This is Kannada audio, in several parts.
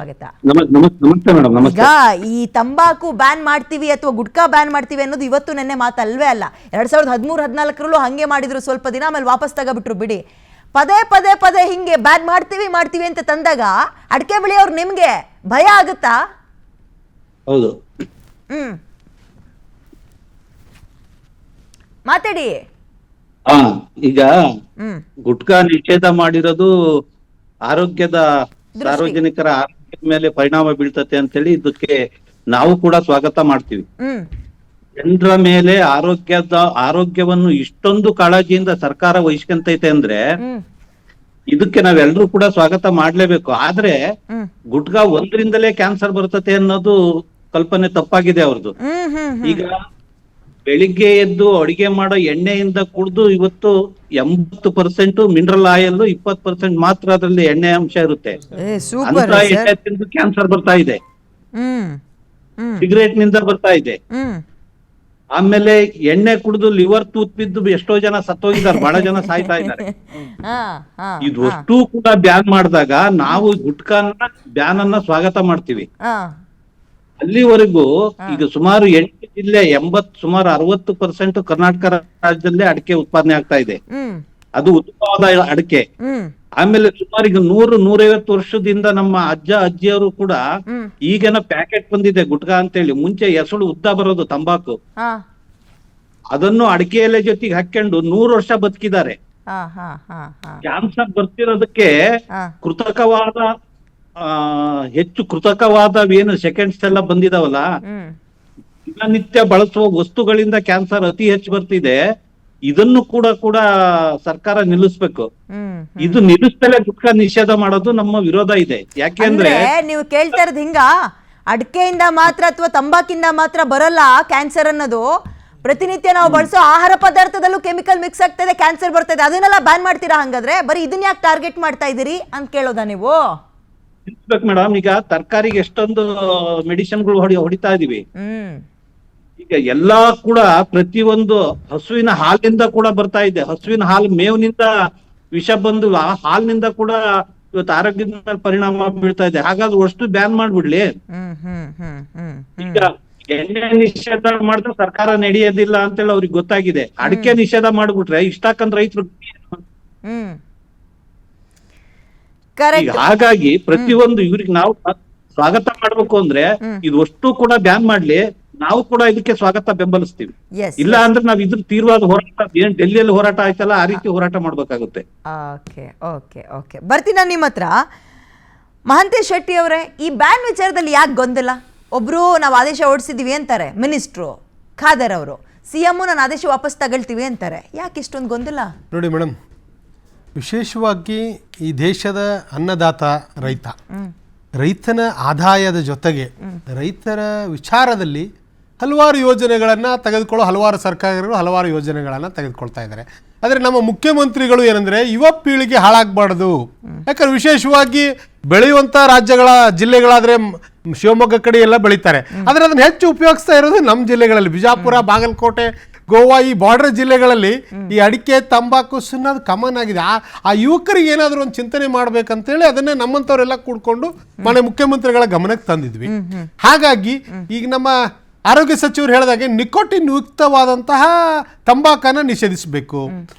ಸ್ವಾಗತ. ನಮಸ್ತೆ ಮೇಡಮ್. ಈಗ ಈ ತಂಬಾಕು ಬ್ಯಾನ್ ಮಾಡ್ತೀವಿ ಅಥವಾ ಗುಟ್ಕಾ ಬ್ಯಾನ್ ಮಾಡ್ತೀವಿ ಅನ್ನೋದು ಇವತ್ತು ನೆನ್ನೆ ಮಾತಲ್ವೇ ಅಲ್ಲ. 2013-14 ಹಂಗೆ ಮಾಡಿದ್ರು, ಸ್ವಲ್ಪ ದಿನ ಆಮೇಲೆ ವಾಪಸ್ ತಗೋಬಿಟ್ರು ಬಿಡಿ. ಪದೇ ಹಿಂಗೆ ಬ್ಯಾನ್ ಮಾಡ್ತೀವಿ ಅಂತ ತಂದಾಗ ಅಡಿಕೆ ಬೆಳೆಯವ್ರು ನಿಮ್ಗೆ ಭಯ ಆಗುತ್ತಾ? ಹೌದು. ಮಾತಾಡಿ. ಈಗ ಗುಟ್ಕಾ ನಿಷೇಧ ಮಾಡಿರೋದು ಆರೋಗ್ಯದ ಸಾರ್ವಜನಿಕರ ಆರೋಗ್ಯದ ಮೇಲೆ ಪರಿಣಾಮ ಬೀಳ್ತತೆ ಅಂತೇಳಿ ಇದಕ್ಕೆ ನಾವು ಕೂಡ ಸ್ವಾಗತ ಮಾಡ್ತೀವಿ. ಜನರ ಮೇಲೆ ಆರೋಗ್ಯವನ್ನು ಇಷ್ಟೊಂದು ಕಾಳಜಿಯಿಂದ ಸರ್ಕಾರ ವಹಿಸ್ಕೊಂತೈತೆ ಅಂದ್ರೆ ಇದಕ್ಕೆ ನಾವೆಲ್ಲರೂ ಕೂಡ ಸ್ವಾಗತ ಮಾಡ್ಲೇಬೇಕು. ಆದ್ರೆ ಗುಟ್ಕಾ ಒಂದ್ರಿಂದಲೇ ಕ್ಯಾನ್ಸರ್ ಬರ್ತತೆ ಅನ್ನೋದು ಕಲ್ಪನೆ ತಪ್ಪಾಗಿದೆ ಅವ್ರದ್ದು. ಈಗ ಬೆಳಿಗ್ಗೆ ಎದ್ದು ಅಡಿಗೆ ಮಾಡೋ ಎಣ್ಣೆಯಿಂದ ಕುಡ್ದು ಇವತ್ತು 80% ಮಿನರಲ್ ಆಯಿಲ್, 20% ಮಾತ್ರ ಅದರಲ್ಲಿ ಎಣ್ಣೆ ಅಂಶ ಇರುತ್ತೆ. ಅಂತ ಎಣ್ಣೆ ತಿಂದು ಕ್ಯಾನ್ಸರ್ ಬರ್ತಾ ಇದೆ, ಸಿಗರೇಟ್ ನಿಂದ ಬರ್ತಾ ಇದೆ. ಆಮೇಲೆ ಎಣ್ಣೆ ಕುಡಿದು ಲಿವರ್ ತೂತ್ ಬಿದ್ದು ಎಷ್ಟೋ ಜನ ಸತ್ತೋಗಿದ್ದಾರೆ, ಬಹಳ ಜನ ಸಾಯ್ತಾ ಇದ್ದಾರೆ. ಇದಷ್ಟು ಕೂಡ ಬ್ಯಾನ್ ಮಾಡಿದಾಗ ನಾವು ಗುಟ್ಕಾನ ಬ್ಯಾನ್ ಅನ್ನ ಸ್ವಾಗತ ಮಾಡ್ತೀವಿ. ಅಲ್ಲಿವರೆಗೂ ಈಗ ಸುಮಾರು 8 ಜಿಲ್ಲೆ ಸುಮಾರು 60% ಕರ್ನಾಟಕ ರಾಜ್ಯದಲ್ಲೇ ಅಡಿಕೆ ಉತ್ಪಾದನೆ ಆಗ್ತಾ ಇದೆ. ಅದು ಉತ್ತಮವಾದ ಅಡಿಕೆ. ಆಮೇಲೆ ಸುಮಾರು ಈಗ 100-150 ವರ್ಷದಿಂದ ನಮ್ಮ ಅಜ್ಜ ಅಜ್ಜಿಯವರು ಕೂಡ ಈಗೇನ ಪ್ಯಾಕೆಟ್ ಬಂದಿದೆ ಗುಟ್ಕಾ ಅಂತೇಳಿ. ಮುಂಚೆ ಎಸಳು ಉದ್ದ ಬರೋದು ತಂಬಾಕು, ಅದನ್ನು ಅಡಿಕೆ ಎಲೆ ಜೊತೆಗೆ ಹಾಕೊಂಡು 100 ವರ್ಷ ಬದುಕಿದ್ದಾರೆ. ಕ್ಯಾನ್ಸರ್ ಬರ್ತಿರೋದಕ್ಕೆ ಹೆಚ್ಚು ಕೃತಕವಾದ ಏನು ಸೆಕೆಂಡ್ಸ್ ಎಲ್ಲ ಬಂದಿದಾವಲ್ಲ, ದಿನನಿತ್ಯ ಬಳಸುವ ವಸ್ತುಗಳಿಂದ ಕ್ಯಾನ್ಸರ್ ಅತಿ ಹೆಚ್ಚು ಬರ್ತಿದೆ. ಇದನ್ನು ಕೂಡ ಸರ್ಕಾರ ನಿಲ್ಲಿಸ್ಬೇಕು. ಇದು ನಿಲ್ಲಿಸ್ತಲೇ ಗುಟ್ಕಾ ನಿಷೇಧ ಮಾಡೋದು ನಮ್ಮ ವಿರೋಧ ಇದೆ. ಯಾಕೆಂದ್ರೆ ನೀವು ಕೇಳ್ತಾ ಇರೋದು ಹಿಂಗ ಅಡಿಕೆಯಿಂದ ಮಾತ್ರ ಅಥವಾ ತಂಬಾಕಿಂದ ಮಾತ್ರ ಬರಲ್ಲ ಕ್ಯಾನ್ಸರ್ ಅನ್ನೋದು. ಪ್ರತಿನಿತ್ಯ ನಾವು ಬಳಸೋ ಆಹಾರ ಪದಾರ್ಥದಲ್ಲೂ ಕೆಮಿಕಲ್ ಮಿಕ್ಸ್ ಆಗ್ತದೆ, ಕ್ಯಾನ್ಸರ್ ಬರ್ತದೆ. ಅದನ್ನೆಲ್ಲ ಬ್ಯಾನ್ ಮಾಡ್ತೀರಾ? ಹಂಗಾದ್ರೆ ಬರೀ ಇದನ್ನ ಯಾಕೆ ಟಾರ್ಗೆಟ್ ಮಾಡ್ತಾ ಇದೀರಿ ಅಂತ ಕೇಳೋದಾ ನೀವು? ಮೇಡಮ್, ಈಗ ತರಕಾರಿಗೆ ಎಷ್ಟೊಂದು ಮೆಡಿಸಿನ್ಗಳು ಹೊಡಿತಾ ಇದೀವಿ. ಈಗ ಎಲ್ಲಾ ಕೂಡ ಪ್ರತಿಯೊಂದು ಹಸುವಿನ ಹಾಲಿನಿಂದ ಕೂಡ ಬರ್ತಾ ಇದೆ. ಹಸುವಿನ ಹಾಲು ಮೇವಿನಿಂದ ವಿಷ ಬಂದು ಆ ಹಾಲಿನಿಂದ ಕೂಡ ಇವತ್ತು ಆರೋಗ್ಯದ ಮೇಲೆ ಪರಿಣಾಮ ಬೀಳ್ತಾ ಇದೆ. ಹಾಗಾದ್ರೆ ಅಷ್ಟು ಬ್ಯಾನ್ ಮಾಡ್ಬಿಡ್ಲಿ. ಈಗ ಎಣ್ಣೆ ನಿಷೇಧ ಮಾಡಿದ್ರೆ ಸರ್ಕಾರ ನಡೆಯೋದಿಲ್ಲ ಅಂತೇಳಿ ಅವ್ರಿಗೆ ಗೊತ್ತಾಗಿದೆ. ಅಡಿಕೆ ನಿಷೇಧ ಮಾಡ್ಬಿಟ್ರೆ ಇಷ್ಟಾಕಂದ್ ರೈತರು. ಹಾಗಾಗಿ ಪ್ರತಿಯೊಂದು ಇವ್ರಿಗೆ ನಾವು ಸ್ವಾಗತ ಮಾಡ್ಬೇಕು ಅಂದ್ರೆ ಇದು ಅಷ್ಟು ಕೂಡ ಬ್ಯಾನ್ ಮಾಡ್ಲಿ. ನಾವು ಕೂಡ ಇದಕ್ಕೆ ಸ್ವಾಗತ ಬೆಂಬಲಿಸ್ತೀವಿ. ಇಲ್ಲ ಅಂದ್ರೆ ನಾವ್ ಇದ್ರ ತೀವ್ರವಾದ ಹೋರಾಟ, ಏನ್ ಡೆಲ್ಲಿಯಲ್ಲಿ ಹೋರಾಟ ಆಯ್ತಲ್ಲ ಆ ರೀತಿ ಹೋರಾಟ ಮಾಡ್ಬೇಕಾಗುತ್ತೆ. ಬರ್ತೀನಿ ನಾನು ನಿಮ್ಮ ಹತ್ರ. ಮಹಾಂತೇಶ್ ಶೆಟ್ಟಿ ಅವರೇ, ಈ ಬ್ಯಾನ್ ವಿಚಾರದಲ್ಲಿ ಯಾಕೆ ಗೊಂದಲ? ಒಬ್ರು ನಾವು ಆದೇಶ ಹೊರಡಿಸಿದೀವಿ ಅಂತಾರೆ ಮಿನಿಸ್ಟ್ರು ಖಾದರ್ ಅವರು, ಸಿಎಂ ನಾನು ಆದೇಶ ವಾಪಸ್ ತಗೊಳ್ತೀವಿ ಅಂತಾರೆ. ಯಾಕೆ ಇಷ್ಟೊಂದು ಗೊಂದಲ? ನೋಡಿ ಮೇಡಮ್, ವಿಶೇಷವಾಗಿ ಈ ದೇಶದ ಅನ್ನದಾತ ರೈತನ ಆದಾಯದ ಜೊತೆಗೆ ರೈತರ ವಿಚಾರದಲ್ಲಿ ಹಲವಾರು ಯೋಜನೆಗಳನ್ನು ತೆಗೆದುಕೊಳ್ಳೋ ಹಲವಾರು ಸರ್ಕಾರಗಳು ಹಲವಾರು ಯೋಜನೆಗಳನ್ನು ತೆಗೆದುಕೊಳ್ತಾ ಇದ್ದಾರೆ. ಆದರೆ ನಮ್ಮ ಮುಖ್ಯಮಂತ್ರಿಗಳು ಏನಂದರೆ ಯುವ ಪೀಳಿಗೆ ಹಾಳಾಗಬಾರ್ದು. ಯಾಕಂದ್ರೆ ವಿಶೇಷವಾಗಿ ಬೆಳೆಯುವಂಥ ಜಿಲ್ಲೆಗಳಾದರೆ ಶಿವಮೊಗ್ಗ ಕಡೆ ಎಲ್ಲ ಬೆಳೀತಾರೆ. ಆದರೆ ಅದನ್ನು ಹೆಚ್ಚು ಉಪಯೋಗಿಸ್ತಾ ಇರೋದು ನಮ್ಮ ಜಿಲ್ಲೆಗಳಲ್ಲಿ, ಬಿಜಾಪುರ, ಬಾಗಲಕೋಟೆ, ಗೋವಾ, ಈ ಬಾರ್ಡರ್ ಜಿಲ್ಲೆಗಳಲ್ಲಿ ಈ ಅಡಿಕೆ, ತಂಬಾಕು ಸುನ್ನೋದು ಕಾಮನ್ ಆಗಿದೆ. ಆ ಯುವಕರಿಗೆ ಏನಾದರೂ ಒಂದು ಚಿಂತನೆ ಮಾಡ್ಬೇಕಂತೇಳಿ ಅದನ್ನೇ ನಮ್ಮಂಥವರೆಲ್ಲ ಕೂಡ್ಕೊಂಡು ಮನೆ ಮುಖ್ಯಮಂತ್ರಿಗಳ ಗಮನಕ್ಕೆ ತಂದಿದ್ವಿ. ಹಾಗಾಗಿ ಈಗ ನಮ್ಮ ಆರೋಗ್ಯ ಸಚಿವರು ಹೇಳಿದಾಗೆ ನಿಕೋಟಿನ್ ಯುಕ್ತವಾದಂತಹ ತಂಬಾಕನ್ನು ನಿಷೇಧಿಸಬೇಕು.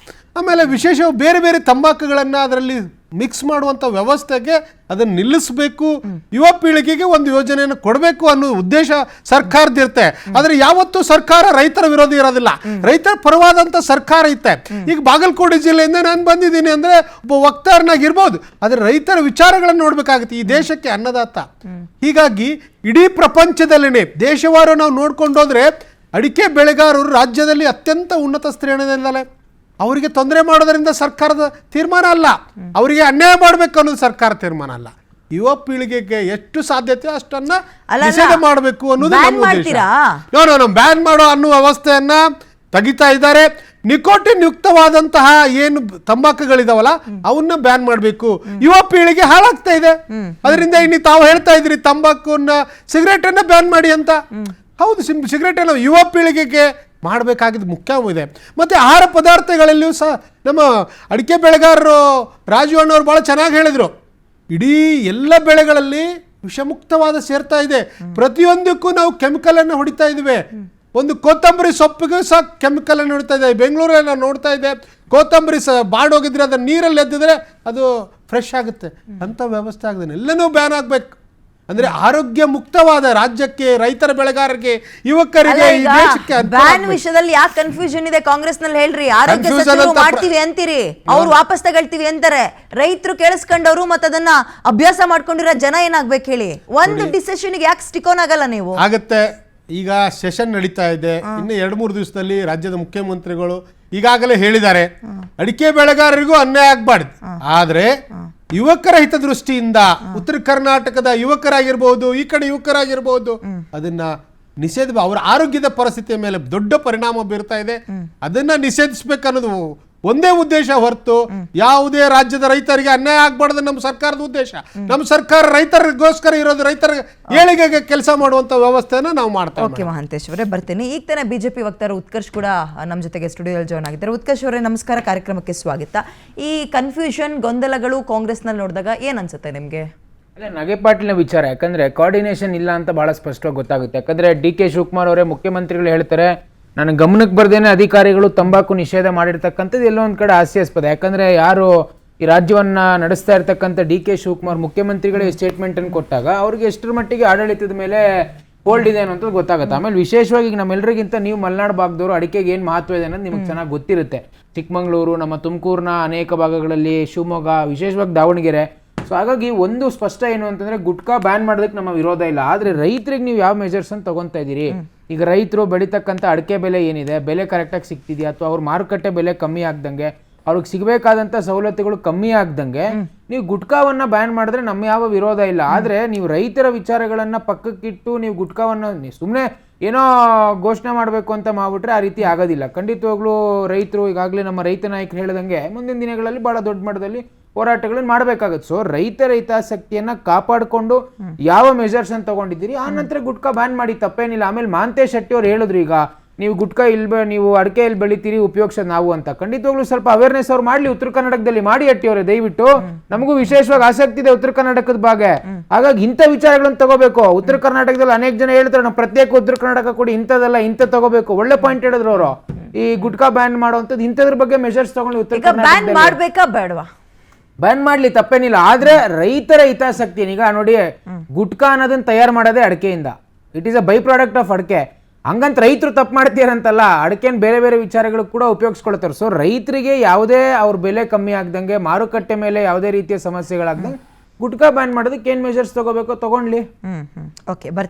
ಆಮೇಲೆ ವಿಶೇಷವಾಗಿ ಬೇರೆ ಬೇರೆ ತಂಬಾಕುಗಳನ್ನು ಅದರಲ್ಲಿ ಮಿಕ್ಸ್ ಮಾಡುವಂಥ ವ್ಯವಸ್ಥೆಗೆ ಅದನ್ನು ನಿಲ್ಲಿಸಬೇಕು. ಯುವ ಪೀಳಿಗೆಗೆ ಒಂದು ಯೋಜನೆಯನ್ನು ಕೊಡಬೇಕು ಅನ್ನೋ ಉದ್ದೇಶ ಸರ್ಕಾರದಿರುತ್ತೆ. ಆದರೆ ಯಾವತ್ತೂ ಸರ್ಕಾರ ರೈತರ ವಿರೋಧಿ ಇರೋದಿಲ್ಲ, ರೈತರ ಪರವಾದಂಥ ಸರ್ಕಾರ ಇತ್ತೆ. ಈಗ ಬಾಗಲಕೋಟೆ ಜಿಲ್ಲೆಯಿಂದ ನಾನು ಬಂದಿದ್ದೀನಿ ಅಂದರೆ ಒಬ್ಬ ವಕ್ತಾರನಾಗಿರ್ಬೋದು, ಆದರೆ ರೈತರ ವಿಚಾರಗಳನ್ನು ನೋಡ್ಬೇಕಾಗುತ್ತೆ. ಈ ದೇಶಕ್ಕೆ ಅನ್ನದಾತ. ಹೀಗಾಗಿ ಇಡೀ ಪ್ರಪಂಚದಲ್ಲಿನೇ ದೇಶವಾರು ನಾವು ನೋಡ್ಕೊಂಡು ಹೋದ್ರೆ ಅಡಿಕೆ ಬೆಳೆಗಾರರು ರಾಜ್ಯದಲ್ಲಿ ಅತ್ಯಂತ ಉನ್ನತ ಶ್ರೇಣಿಯಿಂದಲೇ. ಅವರಿಗೆ ತೊಂದರೆ ಮಾಡೋದ್ರಿಂದ ಸರ್ಕಾರದ ತೀರ್ಮಾನ ಅಲ್ಲ, ಅವರಿಗೆ ಅನ್ಯಾಯ ಮಾಡಬೇಕು ಅನ್ನೋದು ಸರ್ಕಾರ ತೀರ್ಮಾನ ಅಲ್ಲ. ಯುವ ಪೀಳಿಗೆಗೆ ಎಷ್ಟು ಸಾಧ್ಯತೆ ಅಷ್ಟನ್ನ ನಿಷೇಧ ಮಾಡಬೇಕು ಅನ್ನೋದು ನಮ್ಮ ಉದ್ದೇಶ. ಬ್ಯಾನ್ ಮಾಡೋ ಅನ್ನೋ ವ್ಯವಸ್ಥೆಯನ್ನ ತೆಗಿತಾ ಇದ್ದಾರೆ. ನಿಕೋಟಿನ್ ಯುಕ್ತವಾದಂತಹ ಏನು ತಂಬಾಕುಗಳಿದಾವಲ್ಲ ಅವನ್ನ ಬ್ಯಾನ್ ಮಾಡಬೇಕು. ಯುವ ಪೀಳಿಗೆ ಹಾಳಾಗ್ತಾ ಇದೆ ಅದರಿಂದ. ಇನ್ನು ತಾವು ಹೇಳ್ತಾ ಇದ್ರಿ ತಂಬಾಕುನ, ಸಿಗರೇಟ್ ಅನ್ನ ಬ್ಯಾನ್ ಮಾಡಿ ಅಂತ. ಹೌದು, ಸಿಗರೇಟ್ ಅನ್ನ ಯುವ ಪೀಳಿಗೆಗೆ ಮಾಡಬೇಕಾಗಿದ್ದು ಮುಖ್ಯವಿದೆ. ಮತ್ತು ಆಹಾರ ಪದಾರ್ಥಗಳಲ್ಲಿಯೂ ಸಹ ನಮ್ಮ ಅಡಿಕೆ ಬೆಳೆಗಾರರು ರಾಜು ಅಣ್ಣವ್ರು ಭಾಳ ಚೆನ್ನಾಗಿ ಹೇಳಿದರು. ಇಡೀ ಎಲ್ಲ ಬೆಳೆಗಳಲ್ಲಿ ವಿಷಮುಕ್ತವಾದ ಸೇರ್ತಾ ಇದೆ. ಪ್ರತಿಯೊಂದಕ್ಕೂ ನಾವು ಕೆಮಿಕಲ್ ಅನ್ನು ಹೊಡಿತಾ ಇದ್ವಿ. ಒಂದು ಕೊತ್ತಂಬರಿ ಸೊಪ್ಪಿಗೂ ಸಹ ಕೆಮಿಕಲ್ ಅನ್ನು ಹೊಡಿತಾ ಇದೆ. ಬೆಂಗಳೂರಲ್ಲಿ ನಾವು ನೋಡ್ತಾ ಇದ್ದೆ, ಕೊತ್ತಂಬರಿ ಬಾಡೋಗಿದ್ರೆ ಅದನ್ನ ನೀರಲ್ಲಿ ಎದ್ದಿದ್ರೆ ಅದು ಫ್ರೆಶ್ ಆಗುತ್ತೆ. ಅಂತ ವ್ಯವಸ್ಥೆ ಆಗಿದೆ. ಎಲ್ಲನೂ ಬ್ಯಾನ್ ಆಗ್ಬೇಕು. ಅಂದ್ರೆ ಆರೋಗ್ಯ ಮುಕ್ತವಾದ ರಾಜ್ಯಕ್ಕೆ, ರೈತರ ಬೆಳೆಗಾರರಿಗೆ, ಯುವಕರಿಗೆ, ಈ ದೇಶಕ್ಕೆ ಬ್ಯಾನ್ ವಿಷಯದಲ್ಲಿ ಯಾಕೆ ಕನ್ಫ್ಯೂಷನ್ ಇದೆ ಕಾಂಗ್ರೆಸ್ ನಲ್ಲಿ ಹೇಳ್ರಿ? ಆರೋಗ್ಯ ಸಚಿವರು ಮಾಡ್ತೀವಿ ಅಂತೀರಿ, ಅವ್ರು ವಾಪಸ್ ತಗೊಳ್ತೀವಿ ಅಂತಾರೆ. ರೈತರು ಕೇಳಿಸ್ಕೊಂಡವ್ರು ಮತ್ತೆ ಅದನ್ನ ಅಭ್ಯಾಸ ಮಾಡ್ಕೊಂಡಿರೋ ಜನ ಏನಾಗ್ಬೇಕು ಹೇಳಿ? ಒಂದು ಡಿಸಿಷನ್ ಯಾಕೆ ಸ್ಟಿಕ್ ಆನ್ ಆಗಲ್ಲ ನೀವು? ಆಗತ್ತೆ. ಈಗ ಸೆಷನ್ ನಡೀತಾ ಇದೆ. ಇನ್ನು 2-3 ದಿವಸದಲ್ಲಿ ರಾಜ್ಯದ ಮುಖ್ಯಮಂತ್ರಿಗಳು ಈಗಾಗಲೇ ಹೇಳಿದ್ದಾರೆ, ಅಡಿಕೆ ಬೆಳೆಗಾರರಿಗೂ ಅನ್ಯಾಯ ಆಗ್ಬಾರ್ದು. ಆದ್ರೆ ಯುವಕರ ಹಿತದೃಷ್ಟಿಯಿಂದ ಉತ್ತರ ಕರ್ನಾಟಕದ ಯುವಕರಾಗಿರ್ಬಹುದು, ಈ ಕಡೆ ಯುವಕರಾಗಿರ್ಬಹುದು, ಅದನ್ನ ನಿಷೇಧ, ಅವರ ಆರೋಗ್ಯದ ಪರಿಸ್ಥಿತಿಯ ಮೇಲೆ ದೊಡ್ಡ ಪರಿಣಾಮ ಬೀರ್ತಾ ಇದೆ. ಅದನ್ನ ನಿಷೇಧಿಸಬೇಕನ್ನೋದು ಒಂದೇ ಉದ್ದೇಶ ಹೊರತು ಯಾವುದೇ ರಾಜ್ಯದ ರೈತರಿಗೆ ಅನ್ಯಾಯ ಆಗ್ಬಾರ್ದು ನಮ್ಮ ಸರ್ಕಾರದ ಉದ್ದೇಶ. ನಮ್ಮ ಸರ್ಕಾರ ರೈತರಿಗೋಸ್ಕರ ಇರೋದು, ರೈತರ ಏಳಿಗೆಗೆ ಕೆಲಸ ಮಾಡುವಂತ ವ್ಯವಸ್ಥೆನ ನಾವು ಮಾಡ್ತಾ ಓಕೆ ಮಹಾಂತೇಶ್ ಅವರೇ, ಬರ್ತೀನಿ. ಈಗ ತಾನೇ ಬಿಜೆಪಿ ವಕ್ತಾರ ಉತ್ಕರ್ಷ್ ಕೂಡ ನಮ್ಮ ಜೊತೆಗೆ ಸ್ಟುಡಿಯೋದಲ್ಲಿ ಜಾಯ್ನ್ ಆಗಿದ್ದಾರೆ. ಉತ್ಕರ್ಷ್ ಅವರೇ ನಮಸ್ಕಾರ, ಕಾರ್ಯಕ್ರಮಕ್ಕೆ ಸ್ವಾಗತ. ಈ ಕನ್ಫ್ಯೂಷನ್, ಗೊಂದಲಗಳು ಕಾಂಗ್ರೆಸ್ನಲ್ಲಿ ನೋಡಿದಾಗ ಏನ್ ಅನ್ಸುತ್ತೆ ನಿಮ್ಗೆ? ಅಲ್ಲ, ನಗೆಪಾಟ್ಲಿನ ವಿಚಾರ. ಯಾಕಂದ್ರೆ ಕೋಆರ್ಡಿನೇಷನ್ ಇಲ್ಲ ಅಂತ ಬಹಳ ಸ್ಪಷ್ಟವಾಗಿ ಗೊತ್ತಾಗುತ್ತೆ. ಯಾಕಂದ್ರೆ ಡಿ.ಕೆ. ಶಿವಕುಮಾರ್ ಅವರೇ ಮುಖ್ಯಮಂತ್ರಿಗಳು ಹೇಳ್ತಾರೆ, ನನ್ನ ಗಮನಕ್ಕೆ ಬರ್ದೇನೆ ಅಧಿಕಾರಿಗಳು ತಂಬಾಕು ನಿಷೇಧ ಮಾಡಿರ್ತಕ್ಕಂಥದ್ದು ಎಲ್ಲೋ ಒಂದ್ ಕಡೆ ಹಾಸ್ಯಾಸ್ಪದ. ಯಾಕಂದ್ರೆ ಯಾರು ಈ ರಾಜ್ಯವನ್ನ ನಡೆಸ್ತಾ ಇರ್ತಕ್ಕಂಥ ಡಿ.ಕೆ. ಶಿವಕುಮಾರ್ ಮುಖ್ಯಮಂತ್ರಿಗಳಿಗೆ ಸ್ಟೇಟ್ಮೆಂಟ್ ಅನ್ನು ಕೊಟ್ಟಾಗ ಅವ್ರಿಗೆ ಎಷ್ಟರ ಮಟ್ಟಿಗೆ ಆಡಳಿತದ ಮೇಲೆ ಹೋಲ್ಡ್ ಇದೆ ಅನ್ನೋದು ಗೊತ್ತಾಗುತ್ತೆ. ಆಮೇಲೆ ವಿಶೇಷವಾಗಿ ನಮ್ಮೆಲ್ಲರಿಗಿಂತ ನೀವು ಮಲೆನಾಡು ಭಾಗದವರು ಅಡಿಕೆಗೆ ಏನು ಮಹತ್ವ ಇದೆ ಅನ್ನೋದು ನಿಮಗೆ ಚೆನ್ನಾಗಿ ಗೊತ್ತಿರುತ್ತೆ. ಚಿಕ್ಕಮಗಳೂರು, ನಮ್ಮ ತುಮಕೂರಿನ ಅನೇಕ ಭಾಗಗಳಲ್ಲಿ, ಶಿವಮೊಗ್ಗ, ವಿಶೇಷವಾಗಿ ದಾವಣಗೆರೆ. ಸೊ ಹಾಗಾಗಿ ಒಂದು ಸ್ಪಷ್ಟ ಏನು ಅಂತಂದ್ರೆ, ಗುಟ್ಕಾ ಬ್ಯಾನ್ ಮಾಡೋದಕ್ಕೆ ನಮ್ಮ ವಿರೋಧ ಇಲ್ಲ. ಆದ್ರೆ ರೈತರಿಗೆ ನೀವು ಯಾವ ಮೆಜರ್ಸ್ ಅನ್ನು ತಗೊಂತಾ ಇದ್ದೀರಿ? ಈಗ ರೈತರು ಬೆಳೀತಕ್ಕಂಥ ಅಡಿಕೆ ಬೆಲೆ ಏನಿದೆ, ಬೆಲೆ ಕರೆಕ್ಟಾಗಿ ಸಿಗ್ತಿದೆಯಾ, ಅಥವಾ ಅವ್ರ ಮಾರುಕಟ್ಟೆ ಬೆಲೆ ಕಮ್ಮಿ ಆಗ್ದಂಗೆ, ಅವ್ರಿಗೆ ಸಿಗಬೇಕಾದಂಥ ಸವಲತ್ತುಗಳು ಕಮ್ಮಿ ಆಗ್ದಂಗೆ ನೀವು ಗುಟ್ಕಾವನ್ನ ಬ್ಯಾನ್ ಮಾಡಿದ್ರೆ ನಮ್ಮ ಯಾವ ವಿರೋಧ ಇಲ್ಲ. ಆದ್ರೆ ನೀವು ರೈತರ ವಿಚಾರಗಳನ್ನ ಪಕ್ಕಕ್ಕಿಟ್ಟು ನೀವು ಗುಟ್ಕಾವನ್ನ ಸುಮ್ಮನೆ ಏನೋ ಘೋಷಣೆ ಮಾಡಬೇಕು ಅಂತ ಮಾಡ್ಬಿಟ್ರೆ ಆ ರೀತಿ ಆಗೋದಿಲ್ಲ. ಖಂಡಿತವಾಗ್ಲೂ ರೈತರು ಈಗಾಗಲೇ ನಮ್ಮ ರೈತ ನಾಯಕರು ಹೇಳ್ದಂಗೆ ಮುಂದಿನ ದಿನಗಳಲ್ಲಿ ಬಹಳ ದೊಡ್ಡ ಮಟ್ಟದಲ್ಲಿ ಹೋರಾಟಗಳನ್ನು ಮಾಡಬೇಕಾಗುತ್ತೆ. ಸೊ ರೈತರ ಹಿತಾಸಕ್ತಿಯನ್ನ ಕಾಪಾಡಿಕೊಂಡು ಯಾವ ಮೆಜರ್ಸ್ ಅನ್ನು ತಗೊಂಡಿದ್ದೀರಿ, ಆ ನಂತರ ಗುಟ್ಕಾ ಬ್ಯಾನ್ ಮಾಡಿ, ತಪ್ಪೇನಿಲ್ಲ. ಆಮೇಲೆ ಮಹಾಂತೇಶ್ ಶೆಟ್ಟಿ ಅವ್ರು ಹೇಳಿದ್ರು, ಈಗ ನೀವು ಗುಟ್ಕಾ ನೀವು ಅಡಿಕೆ ಇಲ್ಲಿ ಬೆಳಿತೀರಿ, ಉಪಯೋಗಿಸೋದು ನಾವು ಅಂತ. ಖಂಡಿತವಾಗ್ಲೂ ಸ್ವಲ್ಪ ಅವೇರ್ನೆಸ್ ಅವ್ರು ಮಾಡ್ಲಿ, ಉತ್ತರ ಕರ್ನಾಟಕದಲ್ಲಿ ಮಾಡಿ ಅಟ್ಟಿ ಅವರೇ ದಯವಿಟ್ಟು. ನಮಗೂ ವಿಶೇಷವಾಗಿ ಆಸಕ್ತಿ ಇದೆ ಉತ್ತರ ಕರ್ನಾಟಕದ ಬಗ್ಗೆ. ಹಾಗಾಗಿ ಇಂಥ ವಿಚಾರಗಳನ್ನು ತಗೋಬೇಕು. ಉತ್ತರ ಕರ್ನಾಟಕದಲ್ಲಿ ಅನೇಕ ಜನ ಹೇಳ್ತಾರೆ, ನಾವು ಪ್ರತ್ಯೇಕ ಉತ್ತರ ಕರ್ನಾಟಕ ಕೊಡಿ, ಇಂಥದಲ್ಲ ಇಂಥ ತಗೋಬೇಕು. ಒಳ್ಳೆ ಪಾಯಿಂಟ್ ಹೇಳಿದ್ರು ಅವರು. ಈ ಗುಟ್ಕಾ ಬ್ಯಾನ್ ಮಾಡುವಂಥದ್ದು ಇಂಥದ್ರ ಬಗ್ಗೆ ಮೆಜರ್ಸ್ ತಗೊಂಡು ಉತ್ತರ ಬ್ಯಾನ್ ಮಾಡ್ಬೇಕಾ ಬೇಡವಾ? ಬ್ಯಾನ್ ಮಾಡ್ಲಿ, ತಪ್ಪೇನಿಲ್ಲ. ಆದ್ರೆ ರೈತರ ಹಿತಾಸಕ್ತಿ, ಈಗ ನೋಡಿ, ಗುಟ್ಕಾ ಅನ್ನೋದನ್ನ ತಯಾರು ಮಾಡೋದೇ ಅಡಿಕೆಯಿಂದ. It is a by product of adike. ಹಂಗಂತ ರೈತರು ತಪ್ಪು ಮಾಡ್ತೀರಂತಲ್ಲ, ಅಡಿಕೆನ ಬೇರೆ ಬೇರೆ ವಿಚಾರಗಳು ಕೂಡ ಉಪಯೋಗಿಸ್ಕೊಳ್ತಾರೆ. ಸೊ ರೈತರಿಗೆ ಯಾವುದೇ ಅವ್ರ ಬೆಲೆ ಕಮ್ಮಿ ಆಗ್ದಂಗೆ, ಮಾರುಕಟ್ಟೆ ಮೇಲೆ ಯಾವುದೇ ರೀತಿಯ ಸಮಸ್ಯೆಗಳಾಗ್ದಂಗೆ ಗುಟ್ಕಾ ಬ್ಯಾನ್ ಮಾಡೋದಕ್ಕೆ ಏನ್ ಮೆಜರ್ಸ್ ತಗೋಬೇಕೋ ತಗೊಂಡ್ಲಿ. ಓಕೆ, ಬರ್ತೀನಿ.